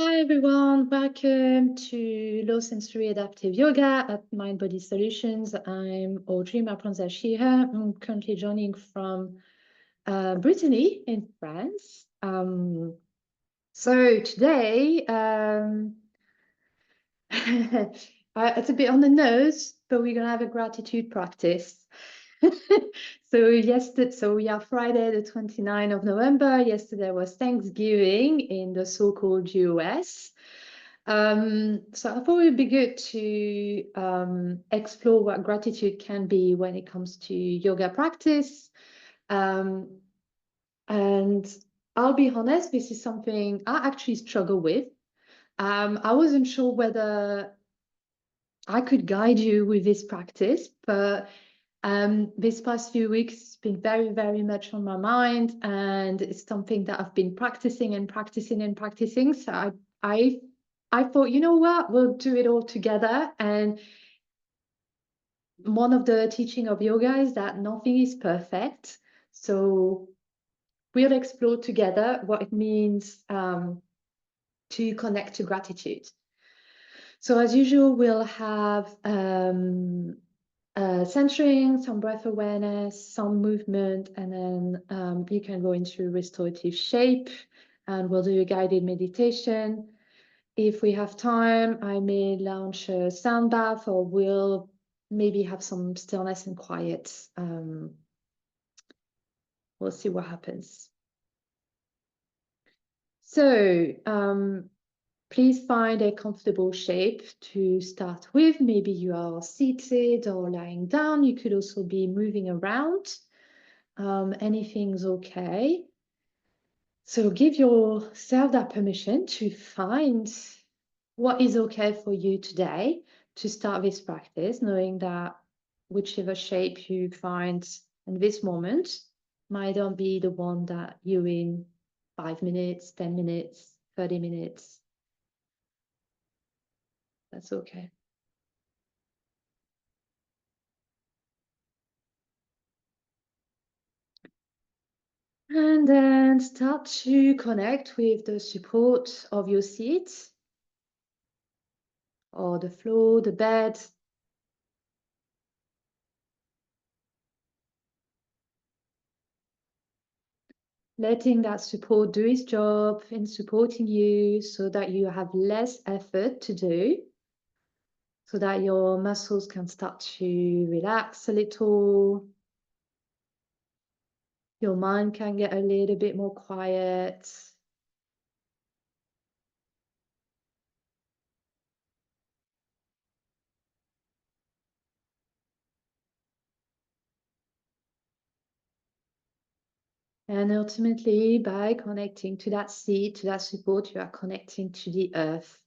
Hi everyone, welcome to Low Sensory Adaptive Yoga at Mind Body Solutions. I'm Audrey, my pronunciation here. I'm currently joining from Brittany in France. So today, it's a bit on the nose, but we're gonna have a gratitude practice. So we are Friday, the 29th of November. Yesterday was Thanksgiving in the so-called US. So I thought it would be good to explore what gratitude can be when it comes to yoga practice. Um, and I'll be honest, this is something I actually struggle with. I wasn't sure whether I could guide you with this practice, but this past few weeks it's been very, very much on my mind, and it's something that I've been practicing and practicing and practicing. So I thought, you know what, we'll do it all together. And one of the teaching of yoga is that nothing is perfect. So we'll explore together what it means to connect to gratitude. So as usual, we'll have centering, some breath awareness, some movement, and then you can go into restorative shape, and we'll do a guided meditation. If we have time, I may launch a sound bath, or we'll maybe have some stillness and quiet. We'll see what happens. So please find a comfortable shape to start with. Maybe you are seated or lying down. You could also be moving around. Anything's okay. So give yourself that permission to find what is okay for you today to start this practice, knowing that whichever shape you find in this moment might not be the one that you're in 5 minutes, 10 minutes, 30 minutes. That's okay. And then start to connect with the support of your seat or the floor, the bed. Letting that support do its job in supporting you so that you have less effort to do, so that your muscles can start to relax a little. Your mind can get a little bit more quiet. And ultimately, by connecting to that seat, to that support, you are connecting to the earth.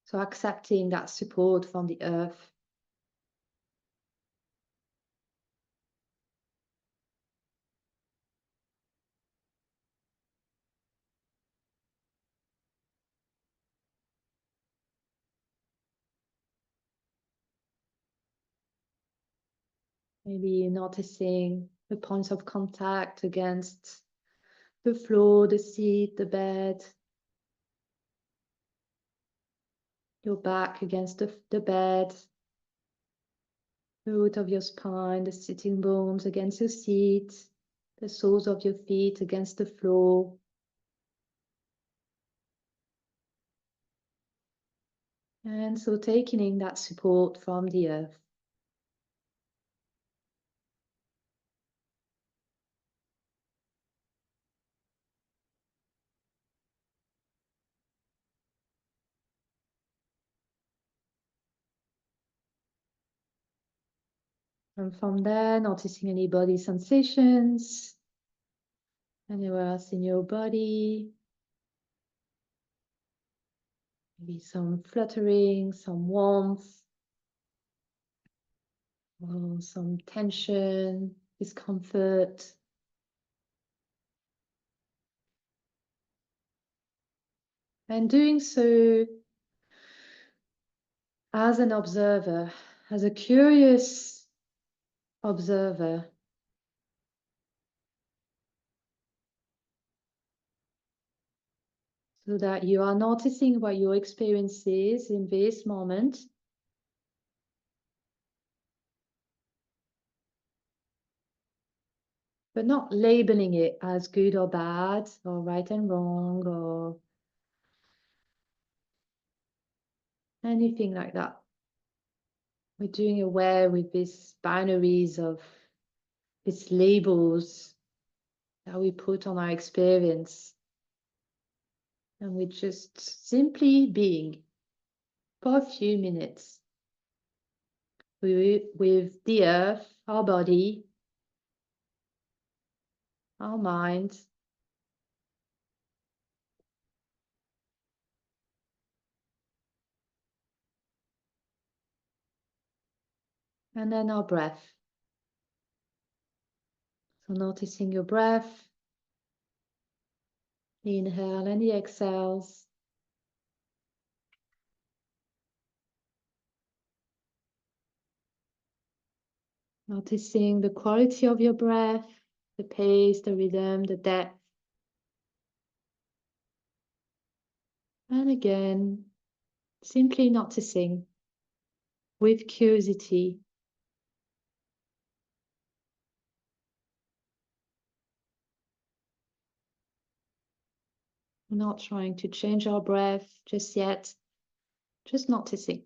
So accepting that support from the earth. Maybe noticing the points of contact against the floor, the seat, the bed. Your back against the bed. The root of your spine, the sitting bones against your seat. The soles of your feet against the floor. And so taking in that support from the earth. And from there, noticing any body sensations, anywhere else in your body. Maybe some fluttering, some warmth, or some tension, discomfort. And doing so as an observer, as a curious observer. so that you are noticing what your experience is in this moment. But not labeling it as good or bad, or right and wrong, or anything like that. We're doing away with these binaries of these labels that we put on our experience. And we're just simply being for a few minutes with the earth, our body, our mind, and then our breath. So noticing your breath, the inhale and the exhales. Noticing the quality of your breath, the pace, the rhythm, the depth. And again, simply noticing with curiosity. We're not trying to change our breath just yet, just noticing.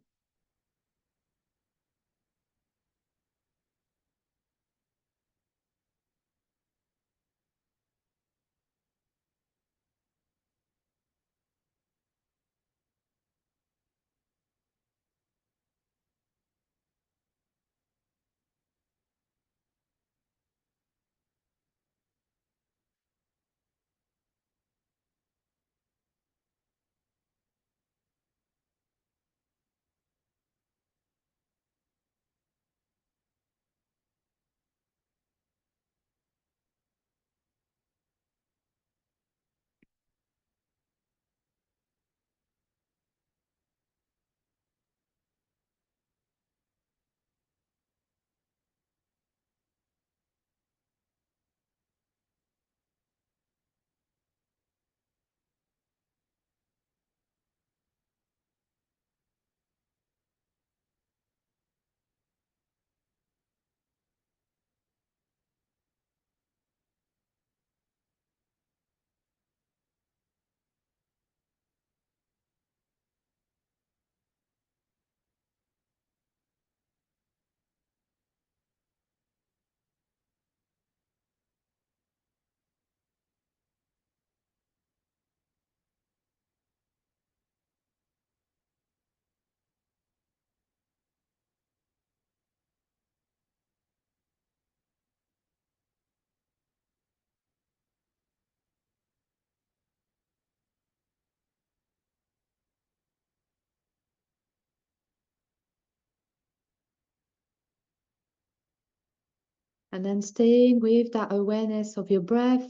And then staying with that awareness of your breath,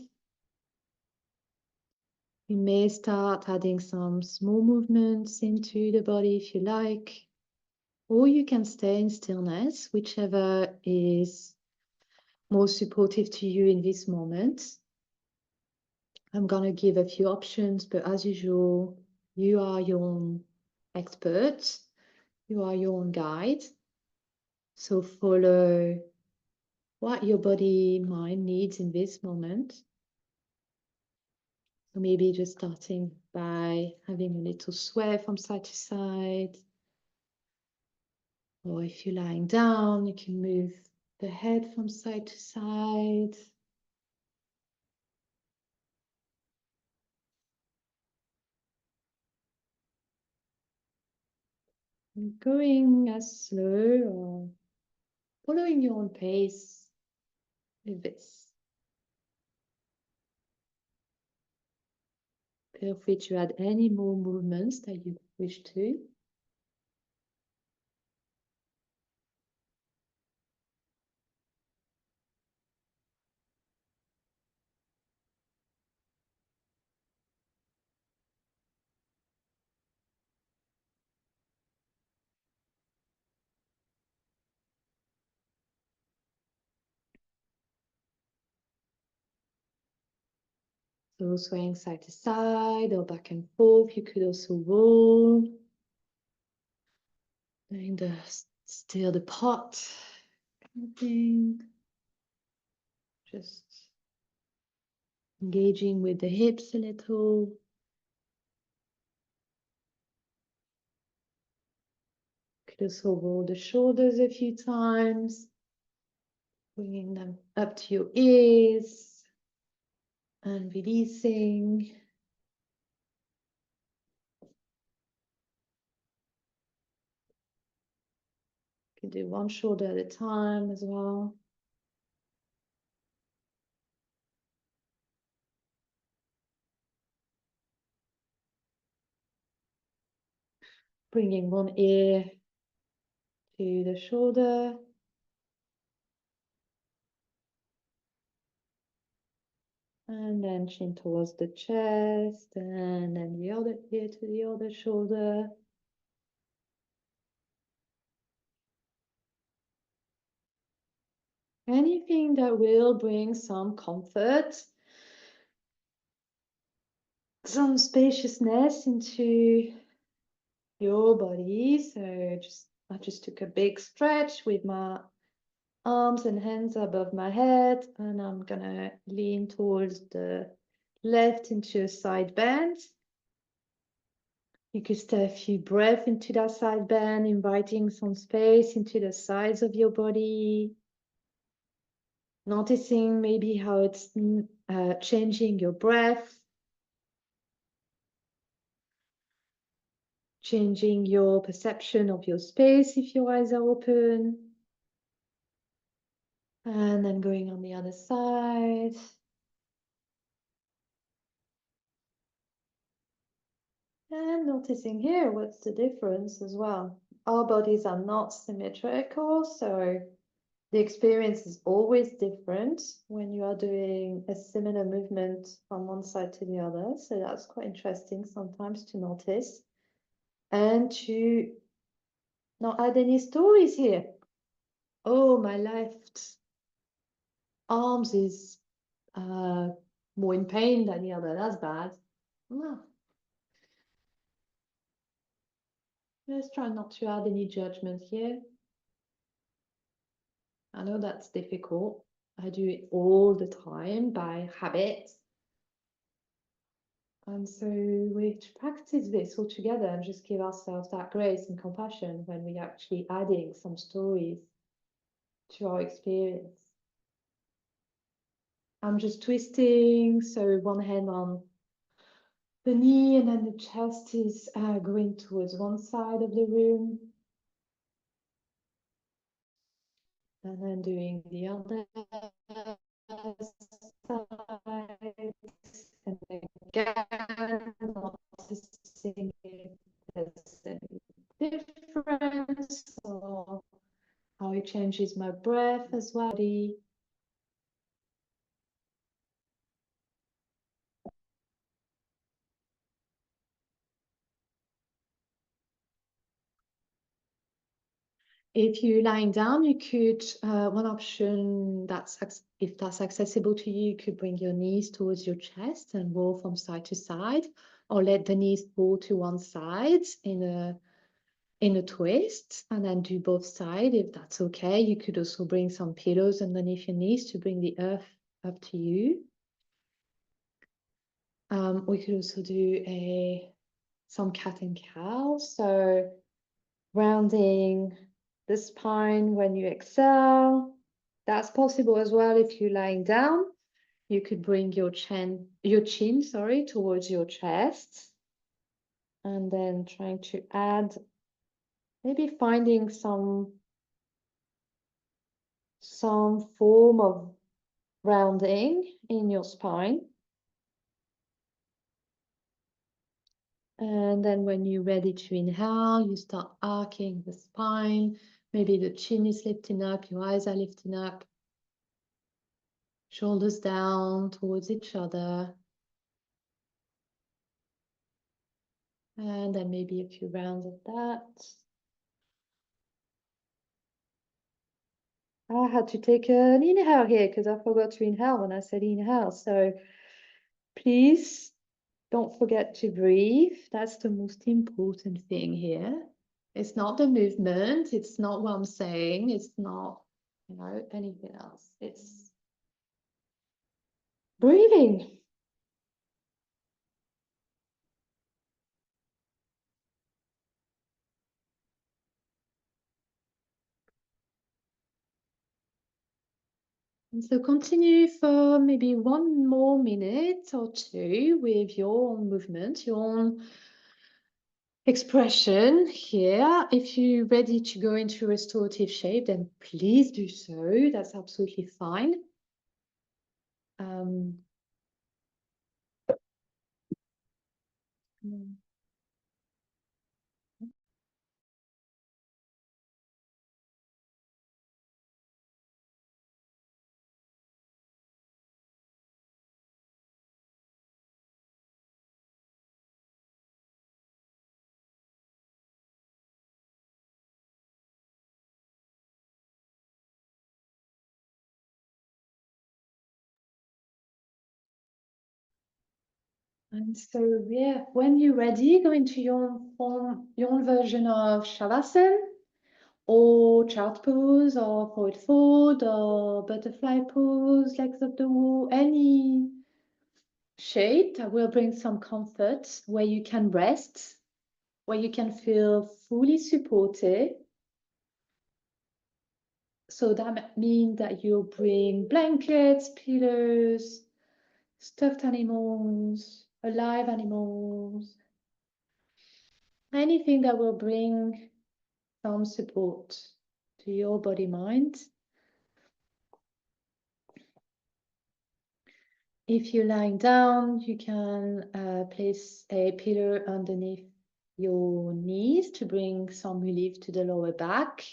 you may start adding some small movements into the body if you like, or you can stay in stillness, whichever is more supportive to you in this moment. I'm going to give a few options, but as usual, you are your own expert, you are your own guide. So follow what your body, mind needs in this moment. So maybe just starting by having a little sway from side to side. Or if you're lying down, you can move the head from side to side. And going as slow or following your own pace with this. Feel free to add any more movements that you wish to. So So swaying side to side or back and forth. You could also roll. Doing the stir the pot kind of thing. Just engaging with the hips a little. Could also roll the shoulders a few times, bringing them up to your ears and releasing. You can do one shoulder at a time as well. Bringing one ear to the shoulder. And then chin towards the chest, and then the other ear to the other shoulder. Anything that will bring some comfort, some spaciousness into your body. So I just took a big stretch with my arms and hands above my head, and I'm gonna lean towards the left into a side bend. You could stay a few breaths into that side bend, inviting some space into the sides of your body. Noticing maybe how it's changing your breath, changing your perception of your space if your eyes are open. And then going on the other side. And noticing here, what's the difference as well? Our bodies are not symmetrical, so the experience is always different when you are doing a similar movement from one side to the other. So that's quite interesting sometimes to notice and to not add any stories here. Oh, my left arms is more in pain than the other. That's bad. No. Let's try not to add any judgment here. I know that's difficult. I do it all the time by habit. And so we practice this all together and just give ourselves that grace and compassion when we're actually adding some stories to our experience. I'm just twisting, so one hand on the knee and then the chest is going towards one side of the room. And then doing the other side. And again, noticing if there's any difference or how it changes my breath as well. If you're lying down, you could, one option if that's accessible to you, you could bring your knees towards your chest and roll from side to side, or let the knees pull to one side in a twist, and then do both sides if that's okay. You could also bring some pillows underneath your knees to bring the earth up to you. We could also do some cat and cow, so rounding the spine when you exhale. That's possible as well if you're lying down. You could bring your chin, towards your chest. And then trying to add, maybe finding some form of rounding in your spine. And then when you're ready to inhale, you start arcing the spine. Maybe the chin is lifting up, your eyes are lifting up. Shoulders down towards each other. And then maybe a few rounds of that. I had to take an inhale here because I forgot to inhale when I said inhale. So Please don't forget to breathe. That's the most important thing here. It's not the movement. It's not what I'm saying. It's not, anything else. It's breathing. And so continue for maybe 1 more minute or 2 with your own movement, your own expression here. If you're ready to go into restorative shape, then please do so. That's absolutely fine. And so, yeah, when you're ready, go into your own version of Shavasana, or child pose, or forward fold, or butterfly pose, legs up the wall, any shape that will bring some comfort, where you can rest, where you can feel fully supported. So that means that you'll bring blankets, pillows, stuffed animals, alive animals, anything that will bring some support to your body mind. If you're lying down, you can place a pillow underneath your knees to bring some relief to the lower back.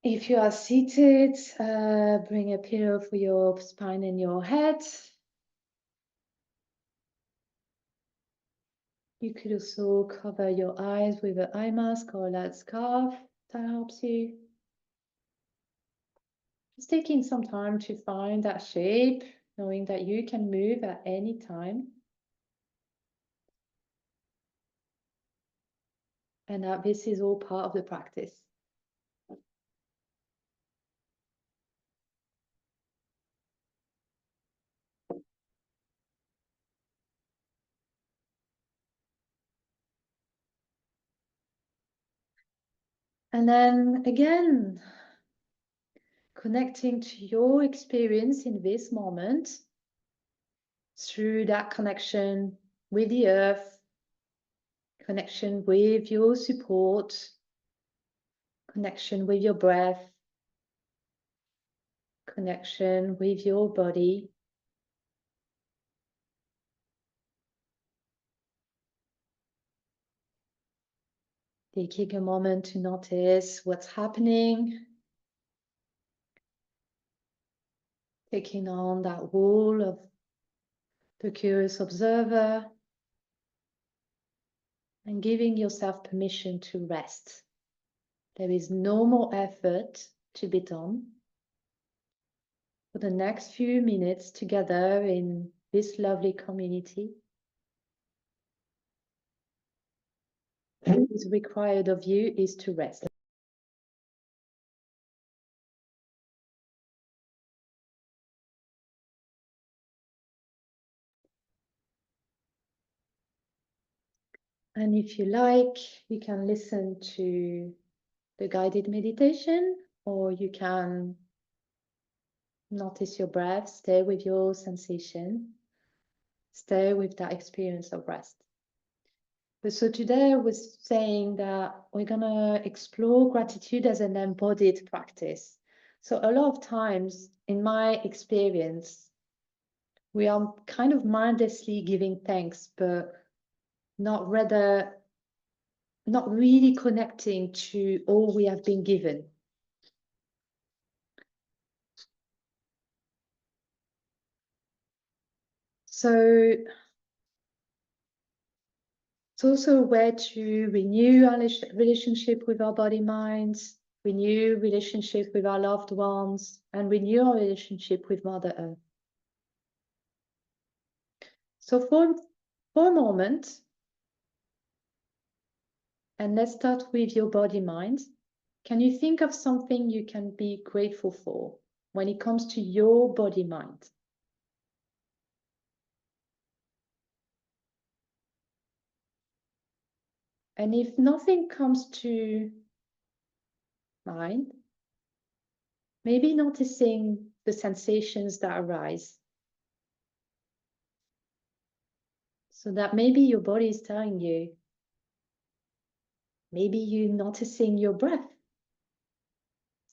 If you are seated, bring a pillow for your spine and your head. You could also cover your eyes with an eye mask or a light scarf that helps you. Just taking some time to find that shape, knowing that you can move at any time. And that this is all part of the practice. And then again, connecting to your experience in this moment through that connection with the earth, connection with your support, connection with your breath, connection with your body. Taking a moment to notice what's happening, taking on that role of the curious observer, and giving yourself permission to rest. There is no more effort to be done. For the next few minutes together in this lovely community, what is required of you is to rest. And if you like, you can listen to the guided meditation, or you can notice your breath, stay with your sensation, stay with that experience of rest. But so today I was saying that we're gonna explore gratitude as an embodied practice. So a lot of times in my experience, we are kind of mindlessly giving thanks, but not really connecting to all we have been given. So it's also a way to renew our relationship with our body minds, renew relationship with our loved ones, and renew our relationship with Mother Earth. So for a moment, and let's start with your body mind. Can you think of something you can be grateful for when it comes to your body mind? And if nothing comes to mind, maybe noticing the sensations that arise. So that maybe your body is telling you, maybe you're noticing your breath,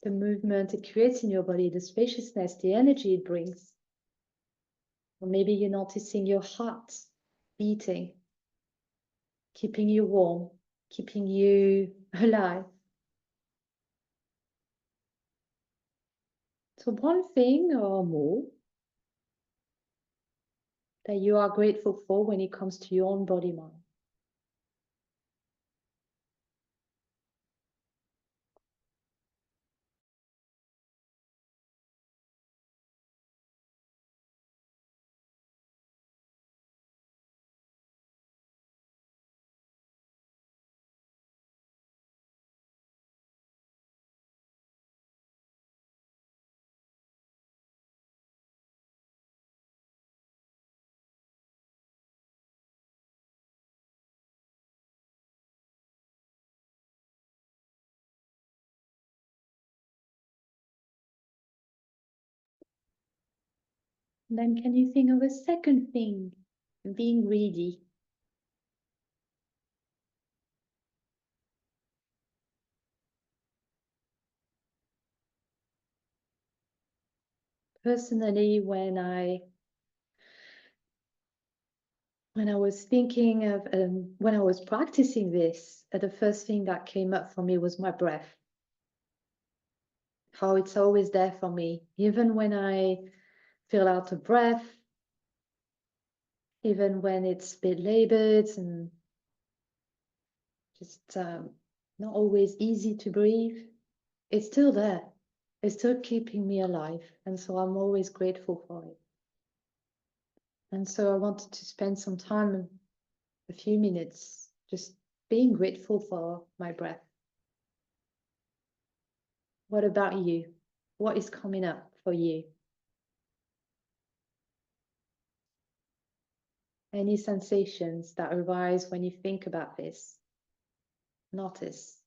the movement it creates in your body, the spaciousness, the energy it brings. Or maybe you're noticing your heart beating, keeping you warm, keeping you alive. So one thing or more that you are grateful for when it comes to your own body mind. And then can you think of a second thing? Being greedy. Personally, when I was thinking of, when I was practicing this, the first thing that came up for me was my breath. How it's always there for me, even when I feel out of breath, even when it's a bit labored and just not always easy to breathe, it's still there. It's still keeping me alive. And so I'm always grateful for it. And so I wanted to spend some time, a few minutes, just being grateful for my breath. What about you? What is coming up for you? Any sensations that arise when you think about this? Notice.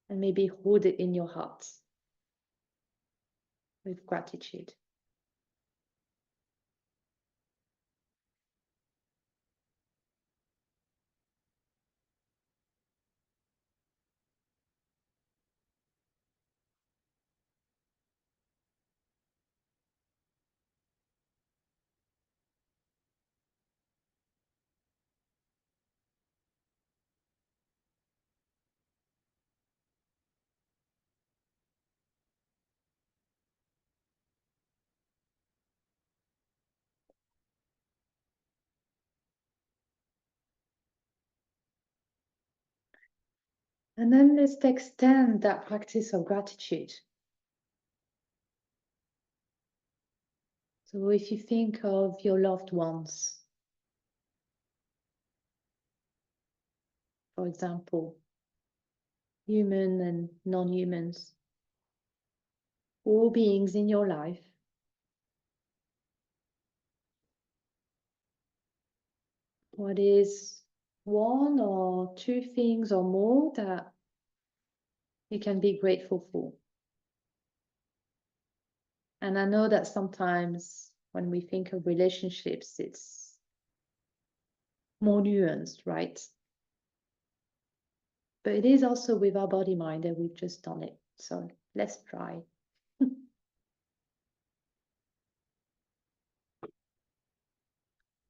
And maybe hold it in your heart with gratitude. And then let's extend that practice of gratitude. So if you think of your loved ones, for example, human and non-humans, all beings in your life, what is one or two things or more that you can be grateful for? And I know that sometimes when we think of relationships, it's more nuanced, right? But it is also with our body mind that we've just done it. So let's try.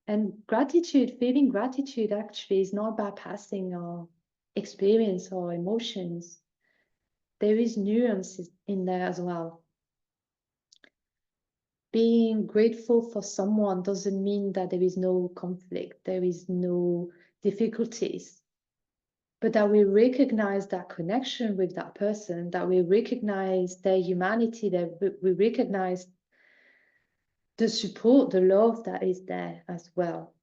And gratitude, feeling gratitude actually is not bypassing our experience or emotions. There is nuances in there as well. Being grateful for someone doesn't mean that there is no conflict, there is no difficulties, but that we recognize that connection with that person, that we recognize their humanity, that we recognize the support, the love that is there as well.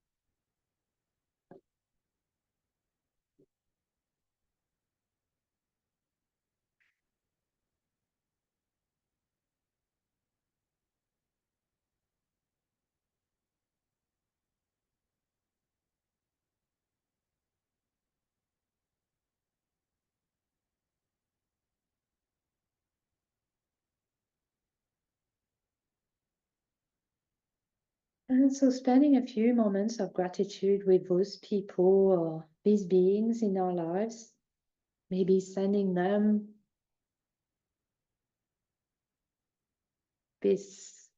And so spending a few moments of gratitude with those people or these beings in our lives, maybe sending them this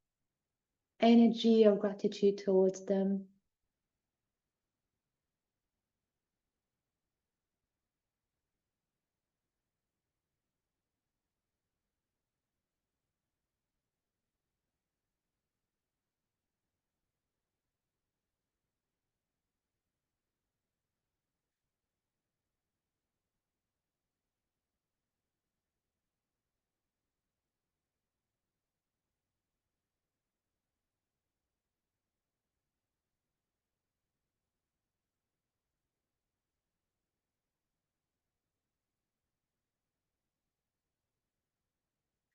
energy of gratitude towards them.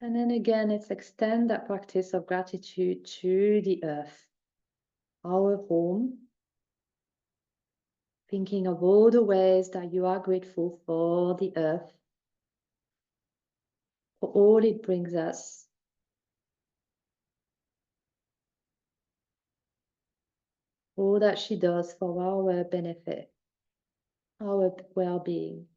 And then again, let's extend that practice of gratitude to the earth, our home, thinking of all the ways that you are grateful for the earth, for all it brings us, all that she does for our benefit, our well-being.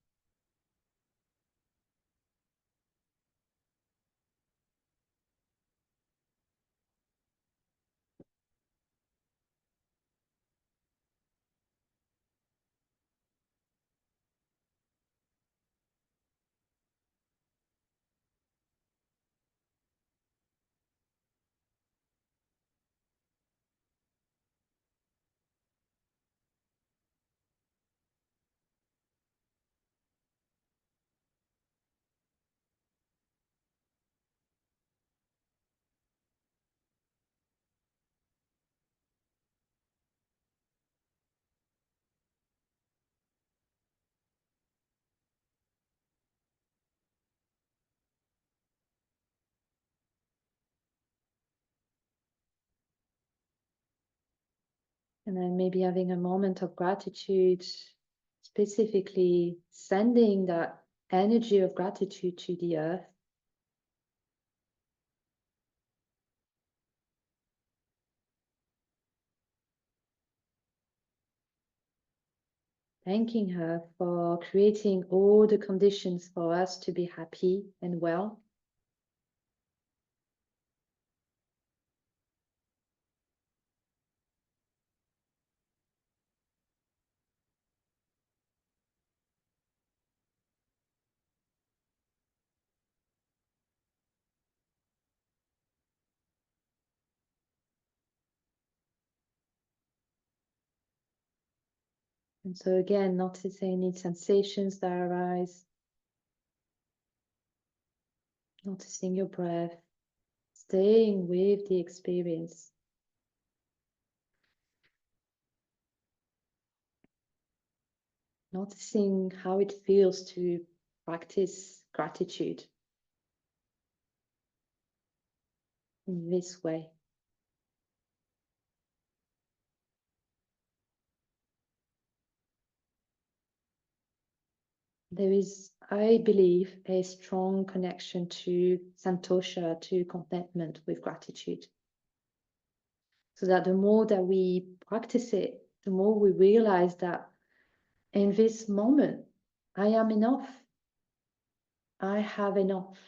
And then maybe having a moment of gratitude, specifically sending that energy of gratitude to the earth. Thanking her for creating all the conditions for us to be happy and well. And so again, noticing any sensations that arise, noticing your breath, staying with the experience. Noticing how it feels to practice gratitude in this way. There is, I believe, a strong connection to santosha, to contentment with gratitude. So that the more that we practice it, the more we realize that in this moment, I am enough. I have enough.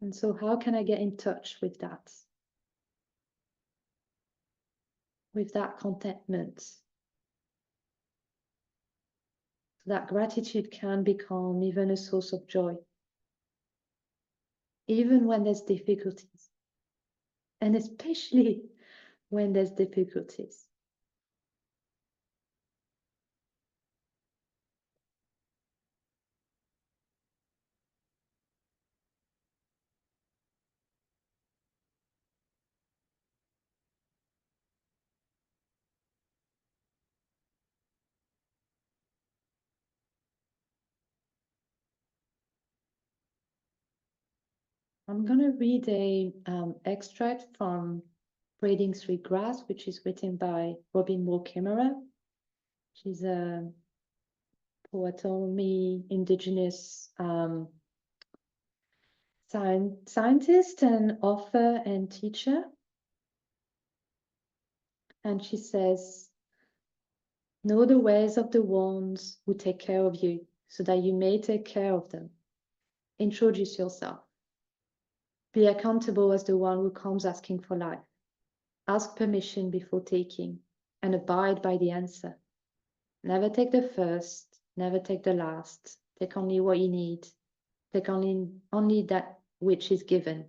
And so how can I get in touch with that? With that contentment? So that gratitude can become even a source of joy. Even when there's difficulties. And especially when there's difficulties. I'm going to read a extract from Braiding Sweetgrass, which is written by Robin Moore Kimmerer. She's a Potawatomi Indigenous scientist and author and teacher. And she says, know the ways of the ones who take care of you, so that you may take care of them. Introduce yourself. Be accountable as the one who comes asking for life. Ask permission before taking, and abide by the answer. Never take the first, never take the last. Take only what you need. Take only that which is given.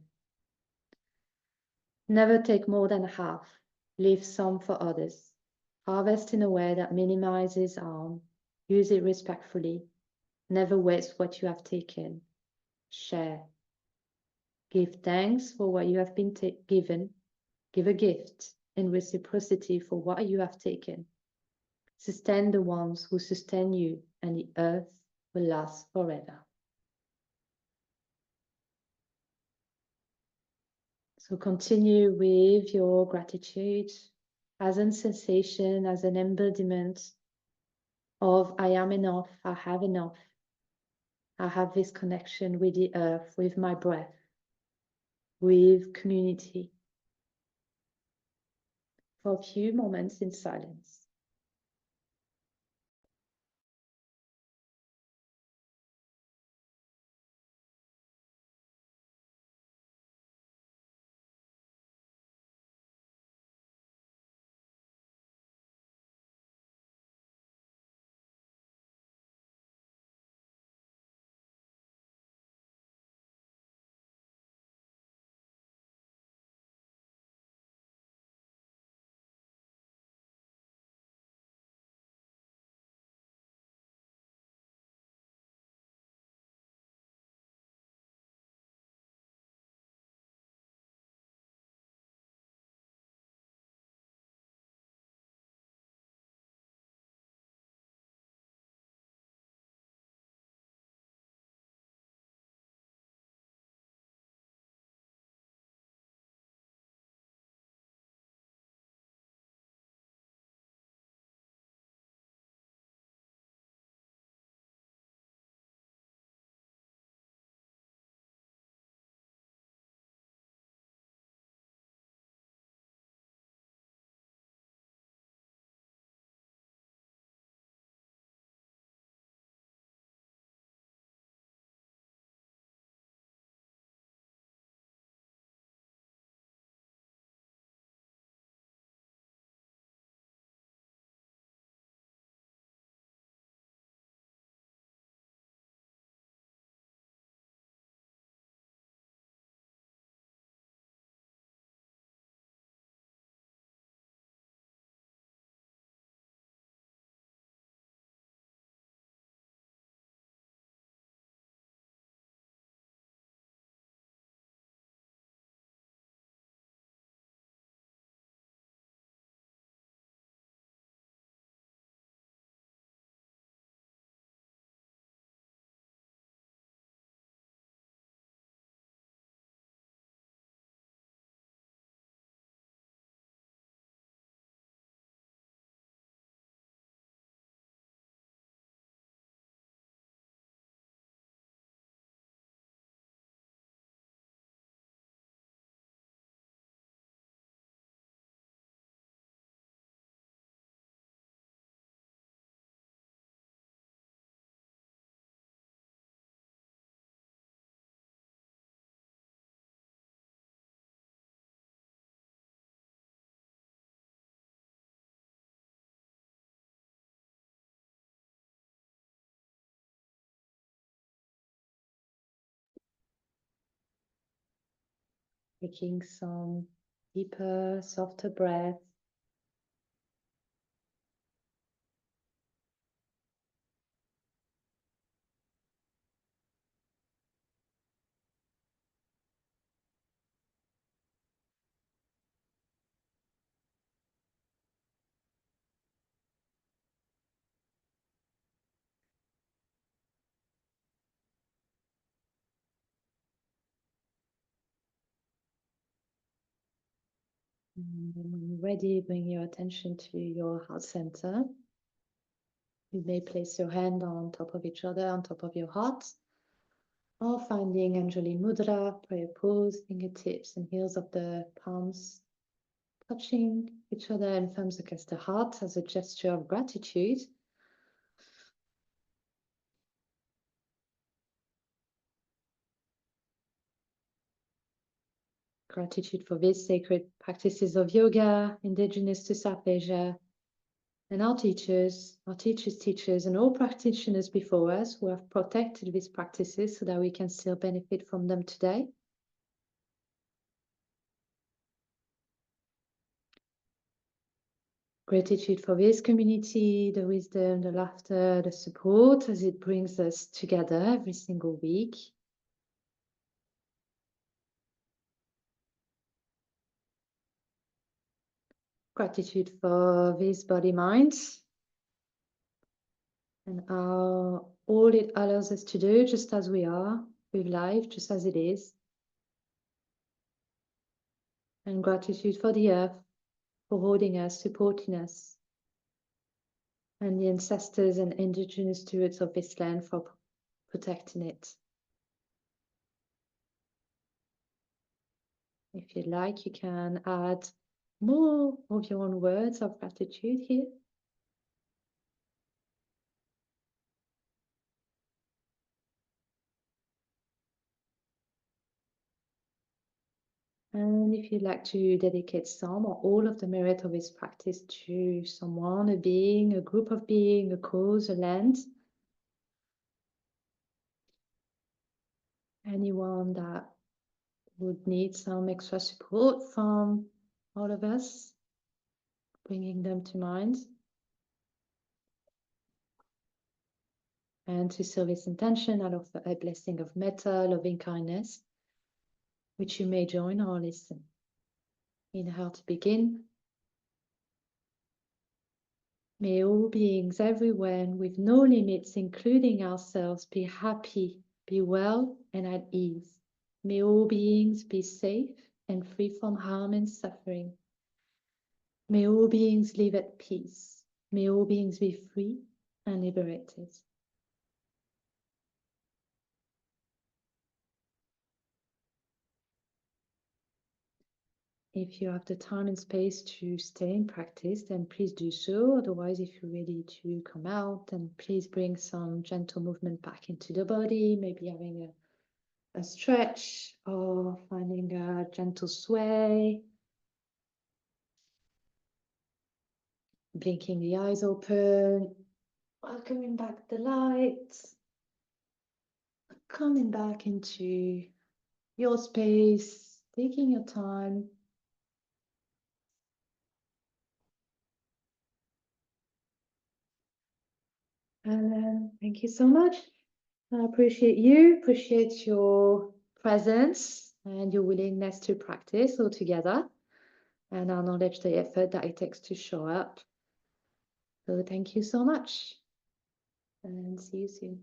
Never take more than half. Leave some for others. Harvest in a way that minimizes harm. Use it respectfully. Never waste what you have taken. Share. Give thanks for what you have been given. Give a gift in reciprocity for what you have taken. Sustain the ones who sustain you, and the earth will last forever. So continue with your gratitude as a sensation, as an embodiment of I am enough, I have enough. I have this connection with the earth, with my breath, with community. For a few moments in silence. Taking some deeper, softer breath. And when you're ready, bring your attention to your heart center. You may place your hand on top of each other, on top of your heart, or finding Anjali Mudra, prayer pose, fingertips and heels of the palms touching each other and thumbs against the heart as a gesture of gratitude. Gratitude for these sacred practices of yoga, indigenous to South Asia, and our teachers, teachers, and all practitioners before us who have protected these practices so that we can still benefit from them today. Gratitude for this community, the wisdom, the laughter, the support as it brings us together every single week. Gratitude for this body-mind and all it allows us to do just as we are, with life just as it is. And gratitude for the earth, for holding us, supporting us, and the ancestors and indigenous stewards of this land for protecting it. If you'd like, you can add more of your own words of gratitude here. And if you'd like to dedicate some or all of the merit of this practice to someone, a being, a group of beings, a cause, a land, anyone that would need some extra support from all of us, bringing them to mind. And to serve this intention, I'll offer a blessing of metta, loving kindness, which you may join or listen. Inhale to begin. May all beings everywhere and with no limits, including ourselves, be happy, be well and at ease. May all beings be safe and free from harm and suffering. May all beings live at peace. May all beings be free and liberated. If you have the time and space to stay in practice, then please do so. Otherwise, if you're ready to come out, then please bring some gentle movement back into the body, maybe having a stretch or finding a gentle sway. Blinking the eyes open, welcoming back the light, coming back into your space, taking your time. And thank you so much. I appreciate you, appreciate your presence and your willingness to practice all together, and acknowledge the effort that it takes to show up. So thank you so much, and see you soon.